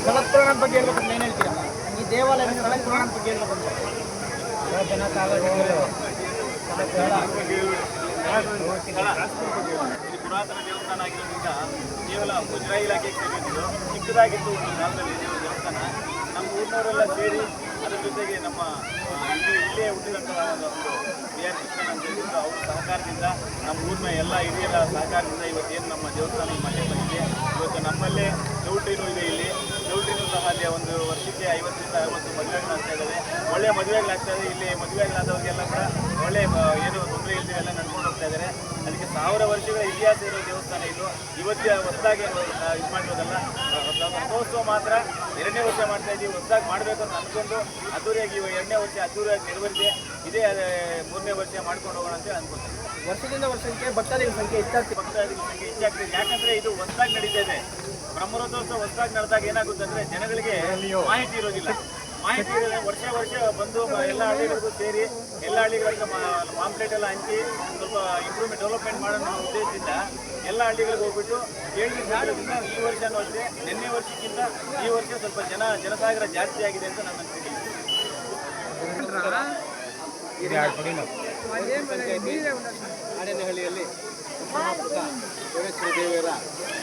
ಸ್ಥಳದ ಪುರಾಣ ಬಗ್ಗೆ ಹೇಳ್ಬೇಕಂದ್ರೆ ಏನು ಹೇಳ್ತೀರಾ? ಈ ದೇವಾಲಯದ ಸ್ಥಳದ ಪುರಾಣ ಬಗ್ಗೆ ಹೇಳ್ಬೇಕಂದ್ರೆ ಪುರಾತನ ದೇವಸ್ಥಾನ ಆಗಿರೋದ್ರಿಂದ ಕೇವಲ ಮುಜರಾಯಿ ಇಲಾಖೆಗೆ ಸೇರಿದ್ದು ಚಿಕ್ಕದಾಗಿತ್ತು ಒಂದು ಕಾಲದಲ್ಲಿ ದೇವಸ್ಥಾನ. ನಮ್ಮ ಊರಿನವರೆಲ್ಲ ಸೇರಿ ಅದರ ಜೊತೆಗೆ ನಮ್ಮ ಇಲ್ಲೇ ಹುಟ್ಟಿದಂತಹ ಒಂದು ಬಿ ಆರ್ ಕೃಷ್ಣನ್ ಅಂತ ಹೇಳಿದ್ರು ಅವರ ಸಹಕಾರದಿಂದ ನಮ್ಮ ಊರಿನ ಎಲ್ಲ ಹಿರಿಯರ ಸಹಕಾರದಿಂದ ಇವತ್ತೇನು ನಮ್ಮ ದೇವಸ್ಥಾನ ಮನೆ ಬಂದಿದೆ. ಇವತ್ತು ನಮ್ಮಲ್ಲೇ ಚೌಲ್ಟ್ರಿನೂ ಇದೆ. ಇಲ್ಲಿ ಚೌಲ್ಟ್ರಿನೂ ಸಹ ಅಲ್ಲಿ ಒಂದು ವರ್ಷಕ್ಕೆ 50ರಿಂದ 60 ಮದುವೆಗಳಾಗ್ತಾ ಇದ್ದಾವೆ. ಒಳ್ಳೆಯ ಮದುವೆಗಳಾಗ್ತಾ ಇದೆ. ಇಲ್ಲಿ ಮದುವೆಗಳಾದವ್ರಿಗೆಲ್ಲ ಕೂಡ ಒಳ್ಳೆ ಏನು ತೊಂದರೆ ಇಲ್ಲದೆ ಎಲ್ಲ ನಡ್ಕೊಂಡು ಹೋಗ್ತಾ ಇದ್ದಾರೆ. ಅದಕ್ಕೆ 1000 ವರ್ಷಗಳ ಇತಿಹಾಸ ಇರೋ ದೇವಸ್ಥಾನ ಇದು. ಇವತ್ತೇ ಹೊಸದಾಗಿ ಇದು ಮಾಡಿರೋದಲ್ಲ. ರಥೋತ್ಸವ ಮಾತ್ರ 2ನೇ ವರ್ಷ ಮಾಡ್ತಾ ಇದ್ದೀವಿ. ಹೊಸದಾಗಿ ಮಾಡಬೇಕು ಅಂತ ಅಂದ್ಕೊಂಡು ಅದ್ದೂರಿಯಾಗಿ 2ನೇ ವರ್ಷ ಅದ್ದೂರಿಯಾಗಿ ನೆರವೇರಿದೆ. ಇದೇ 3ನೇ ವರ್ಷ ಮಾಡ್ಕೊಂಡು ಹೋಗೋಣ ಅಂತ ಅಂದ್ಕೊಳ್ತೀವಿ. ವರ್ಷದಿಂದ ವರ್ಷಕ್ಕೆ ಭಕ್ತಾದಿಗಳ ಸಂಖ್ಯೆ ಹೆಚ್ಚಾಗ್ತದೆ. ಭಕ್ತಾದಿಗಳ ಸಂಖ್ಯೆ ಹೆಚ್ಚಾಗ್ತದೆ. ಯಾಕಂದರೆ ಇದು ಹೊಸದಾಗಿ ನಡೀತಾ ಇದೆ. ಬ್ರಹ್ಮರಥೋತ್ಸವ ಹೊಸದಾಗಿ ನಡೆದಾಗ ಏನಾಗುತ್ತೆ ಅಂದರೆ ಜನಗಳಿಗೆ ಮಾಹಿತಿ ಇರೋದಿಲ್ಲ. ಮಾಹಿತಿ ಇರೋದ್ರೆ ವರ್ಷ ಬಂದು ಎಲ್ಲ ಹಳ್ಳಿಗಳಿಗೂ ಸೇರಿ ಎಲ್ಲ ಹಳ್ಳಿಗಳಿಗೆ ಪಾಂಪ್ಲೆಟ್ ಎಲ್ಲ ಹಂಚಿ ಸ್ವಲ್ಪ ಇಂಪ್ರೂವ್ಮೆಂಟ್ ಡೆವಲಪ್ಮೆಂಟ್ ಮಾಡೋಣ ಉದ್ದೇಶದಿಂದ ಎಲ್ಲ ಹಳ್ಳಿಗಳಿಗೆ ಹೋಗ್ಬಿಟ್ಟು ಹೇಳಿದ್ರಿಂದ ಈ ವರ್ಷನೂ ಅಷ್ಟೇ ನಿನ್ನೆ ವರ್ಷಕ್ಕಿಂತ ಈ ವರ್ಷ ಸ್ವಲ್ಪ ಜನಸಾಗರ ಜಾಸ್ತಿ ಆಗಿದೆ ಅಂತ ನನ್ನ ಅನಿಸಿಕೆ. ಆಡೇನಹಳ್ಳಿಯಲ್ಲಿ ಸಂಸ್ಥಾಪಕ ಯೋಗೇಶ್ವರ ದೇವಿಯರ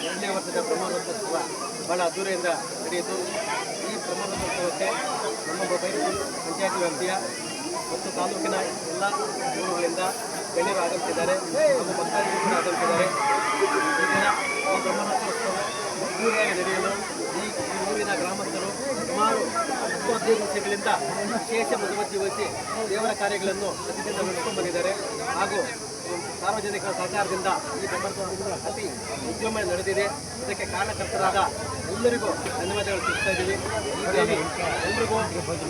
2ನೇ ವರ್ಷದ ಬ್ರಹ್ಮರಥೋತ್ಸವ ಬಹಳ ಅದ್ದೂರಿಯಿಂದ ನಡೆಯಿತು. ಈ ಬ್ರಹ್ಮರಥೋತ್ಸವಕ್ಕೆ ನಮ್ಮ ಬೈರೂರು ಪಂಚಾಯತಿ ವ್ಯಾಪ್ತಿಯ ಮತ್ತು ತಾಲೂಕಿನ ಎಲ್ಲ ಊರುಗಳಿಂದ ಗಣ್ಯರು ಆಗಮಿಸಿದ್ದಾರೆ ಹಾಗೂ ಭಕ್ತಾದಿಗಳು ಕೂಡ ಆಗಮಿಸಿದ್ದಾರೆ. ಈ ದಿನ ಈ ಬ್ರಹ್ಮರಥೋತ್ಸವ ಅದ್ದೂರಿಯಾಗಿ ನಡೆಯಲು ಈ ಊರಿನ ಗ್ರಾಮಸ್ಥರು ಸುಮಾರು 15 ವರ್ಷಗಳಿಂದ ವಿಶೇಷ ಮುತುವರ್ಜಿ ವಹಿಸಿ ದೇವರ ಕಾರ್ಯಗಳನ್ನು ಪ್ರತಿದಿನ ನಡೆಸಿಕೊಂಡು ಬಂದಿದ್ದಾರೆ. ಹಾಗೂ ಸಾರ್ವಜನಿಕರ ಸಹಕಾರದಿಂದ ಈ ಬ್ರಹ್ಮರಥೋತ್ಸವ ಅತಿ ವಿಜೃಂಭಣೆ ನಡೆದಿದೆ. ಇದಕ್ಕೆ ಕಾರಣಕರ್ತರಾದ ಎಲ್ಲರಿಗೂ ಧನ್ಯವಾದಗಳು ತಿಳಿಸ್ತಾ ಇದ್ದೀವಿ. ಈ ದೇವಿ ಎಲ್ರಿಗೂ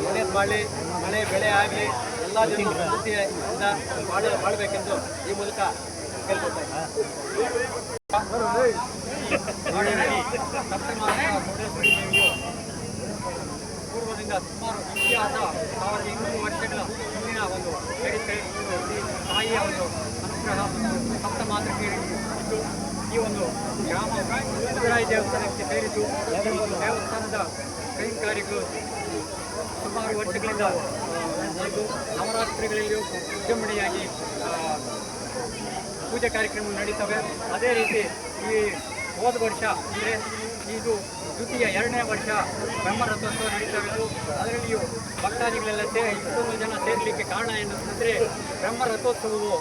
ಒಳ್ಳೆಯದು ಮಾಡಲಿ, ಮಳೆ ಬೆಳೆ ಆಗಲಿ, ಎಲ್ಲ ಜನರು ಸಮೃದ್ಧಿಯಿಂದ ಬಾಳಬೇಕೆಂದು ಈ ಮೂಲಕ ಕೇಳ್ಕೊಳ್ತಾ ಇದ್ದೀನಿ. ಪೂರ್ವದಿಂದ ಸುಮಾರು ಇತಿಹಾಸ 1200 ವರ್ಷಗಳ ಹಿಂದಿನ ಒಂದು ಚರಿತ್ರೆ, ತಾಯಿಯ ಒಂದು ಅನುಗ್ರಹ ಮತ್ತು ಸಪ್ತ ಮಾತೃಕೆ ಇದ್ದು ಈ ಒಂದು ಗ್ರಾಮ ಮುಜರಾಯಿ ದೇವಸ್ಥಾನಕ್ಕೆ ಸೇರಿದ್ದು. ಈ ಒಂದು ದೇವಸ್ಥಾನದ ಕೈಂಕಾರ್ಯಗಳು ಸುಮಾರು ವರ್ಷಗಳಿಂದ ನಡೆದು ನವರಾತ್ರಿಗಳಲ್ಲಿಯೂ ವಿಜೃಂಭಣೆಯಾಗಿ ಪೂಜೆ ಕಾರ್ಯಕ್ರಮ ನಡೀತವೆ. ಅದೇ ರೀತಿ ಈ ಹೋದ ವರ್ಷ ಅಂದರೆ ಇದು ದ್ವಿತೀಯ 2ನೇ ವರ್ಷ ಬ್ರಹ್ಮರಥೋತ್ಸವ ನಡೀತಾವಿದ್ದು ಅದರಲ್ಲಿಯೂ ಭಕ್ತಾದಿಗಳೆಲ್ಲ ಇಷ್ಟೊಂದು ಜನ ಸೇರಲಿಕ್ಕೆ ಕಾರಣ ಏನಂತಂದರೆ ಬ್ರಹ್ಮರಥೋತ್ಸವವು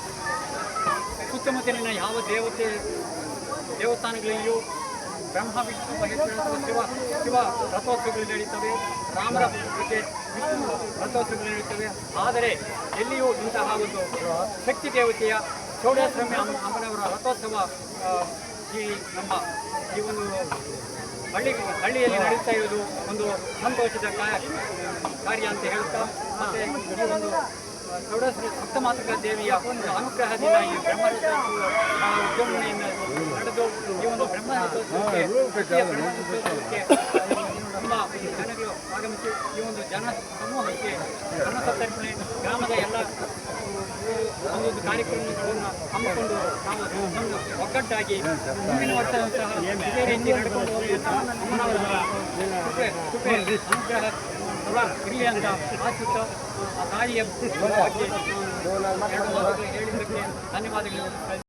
ಸುತ್ತಮುತ್ತಲಿನ ಯಾವ ದೇವಸ್ಥಾನಗಳಲ್ಲಿಯೂ ಬ್ರಹ್ಮ ವಿಷ್ಣು ಮಹೇಶ್ವರ ಶಿವ ರಥೋತ್ಸವಗಳು ನಡೀತವೆ. ರಾಮರ ಜೊತೆ ವಿಷ್ಣು ರಥೋತ್ಸವಗಳು ನಡೀತವೆ. ಆದರೆ ಎಲ್ಲಿಯೂ ಇಂತಹ ಒಂದು ಶಕ್ತಿ ದೇವತೆಯ ಚೌಡೇಶ್ವರಿ ಅಮ್ಮನವರ ರಥೋತ್ಸವ ಈ ನಮ್ಮ ಈ ಒಂದು ಹಳ್ಳಿಯಲ್ಲಿ ನಡೀತಾ ಇರೋದು ಒಂದು ಸಂತೋಷದ ಕಾರ್ಯ ಅಂತ ಹೇಳ್ತಾ, ಮತ್ತು ಈ ಒಂದು ಚೌಡೇಶ್ವರಿ ಸಪ್ತಮಾತೃಕಾ ದೇವಿಯ ಒಂದು ಅನುಗ್ರಹದಿಂದ ಈ ಬ್ರಹ್ಮರಥೋತ್ಸವ ವಿಜೃಂಭಣೆಯಿಂದ ನಡೆದು ಈ ಒಂದು ಬ್ರಹ್ಮರಥೋತ್ಸವಕ್ಕೆ ತುಂಬ ಜನಗಳು ಆಗಮಿಸಿ ಈ ಒಂದು ಜನ ಸಮೂಹಕ್ಕೆ ಅನ್ನಸಂತರ್ಪಣೆ ಗ್ರಾಮದ ಎಲ್ಲ ಒಂದೊಂದು ಕಾರ್ಯಕ್ರಮಗಳನ್ನು ಹಮ್ಮಿಕೊಂಡು ನಾವು ಒಗ್ಗಟ್ಟಾಗಿ ಮುಂದಿನ ವರ್ಷ ಸಹ ಇದೇ ರೀತಿ ನಡ್ಕೊಂಡು ಹೋಗಿ ಅಮ್ಮನವರ ಕೃಪೆ ಅನುಗ್ರಹ ಇರಲಿ ಅಂತ ಆಶಿಸುತ್ತಾ ತಾಯಿಯ ಬಗ್ಗೆ 2 ಮಾತುಗಳು ಹೇಳಿದ್ದಕ್ಕೆ ಧನ್ಯವಾದಗಳು.